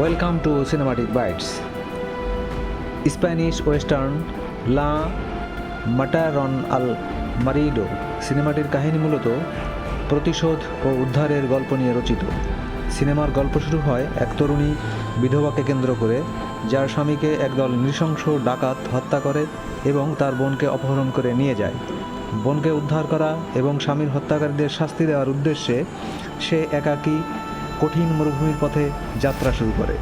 Welcome to Cinematic Bytes. Spanish western লা মাটারন আল মারিডো সিনেমাটির কাহিনী মূলত প্রতিশোধ ও উদ্ধারের গল্প নিয়ে রচিত। সিনেমার গল্প শুরু হয় এক তরুণী বিধবাকে কেন্দ্র করে, যার স্বামীকে একদল নৃশংস ডাকাত হত্যা করে এবং তার বোনকে অপহরণ করে নিয়ে যায়। বোনকে উদ্ধার করা এবং স্বামীর হত্যাকারীদের শাস্তি দেওয়ার উদ্দেশ্যে সে একাকী কঠিন মরুভূমির পথে যাত্রা শুরু করে।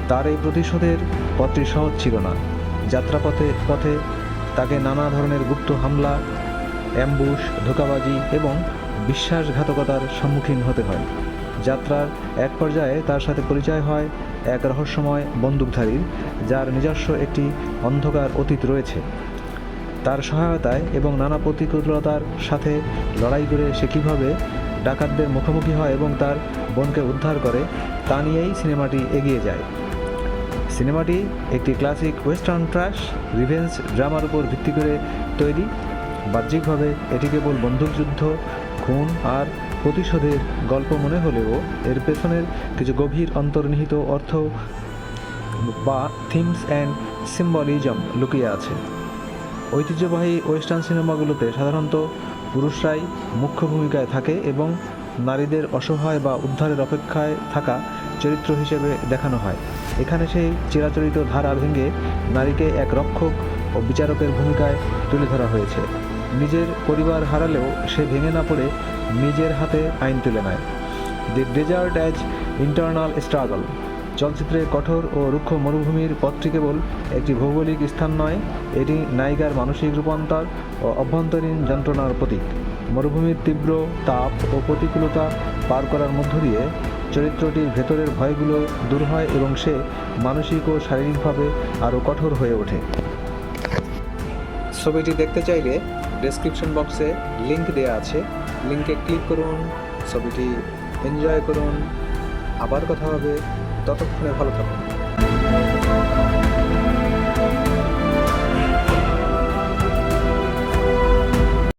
তার এই প্রতিশোধের পথটি সহজ ছিল না। পথে তাকে নানা ধরনের গুপ্ত হামলা, অ্যাম্বুশ, ধোঁকাবাজি এবং বিশ্বাসঘাতকতার সম্মুখীন হতে হয়। যাত্রার এক পর্যায়ে তার সাথে পরিচয় হয় এক রহস্যময় বন্দুকধারীর, যার নিজস্ব একটি অন্ধকার অতীত রয়েছে। তার সহায়তায় এবং নানা প্রতিকূলতার সাথে লড়াই করে সে কীভাবে ডাকাতদের মুখোমুখি হয় এবং তার বোনকে উদ্ধার করে, তা নিয়েই সিনেমাটি এগিয়ে যায়। সিনেমাটি একটি ক্লাসিক ওয়েস্টার্ন ট্র্যাশ রিভেঞ্জ ড্রামার উপর ভিত্তি করে তৈরি। বাহ্যিকভাবে এটি কেবল বন্দুকযুদ্ধ, খুন আর প্রতিশোধের গল্প মনে হলেও এর পেছনের কিছু গভীর অন্তর্নিহিত অর্থ বা থিমস অ্যান্ড সিম্বলিজম লুকিয়ে আছে। ঐতিহ্যবাহী ওয়েস্টার্ন সিনেমাগুলোতে সাধারণত পুরুষরাই মুখ্য ভূমিকায় থাকে এবং নারীদের অসহায় বা উদ্ধারের অপেক্ষায় থাকা চরিত্র হিসেবে দেখানো হয়। এখানে সেই চিরাচরিত ধারা ভেঙে নারীকে এক রক্ষক ও বিচারকের ভূমিকায় তুলে ধরা হয়েছে। নিজের পরিবার হারালেও সে ভেঙে না পড়ে নিজের হাতে আইন তুলে নেয়। দি ডেজার্ট অ্যাজ ইন্টারনাল স্ট্রাগল চলচ্চিত্রে কঠোর ও রুক্ষ মরুভূমির পথটি কেবল একটি ভৌগোলিক স্থান নয়, এটি নায়িকার মানসিক রূপান্তর ও অভ্যন্তরীণ যন্ত্রণার প্রতীক। মরুভূমির তীব্র তাপ ও প্রতিকূলতা পার করার মধ্য দিয়ে চরিত্রটির ভেতরের ভয়গুলো দূর হয় এবং সে মানসিক ও শারীরিকভাবে আরও কঠোর হয়ে ওঠে। ছবিটি দেখতে চাইলে ডেসক্রিপশন বক্সে লিংক দেওয়া আছে, লিংকে ক্লিক করুন, ছবিটি এনজয় করুন। আবার কথা হবে, ততক্ষণে ভালো থাকুন।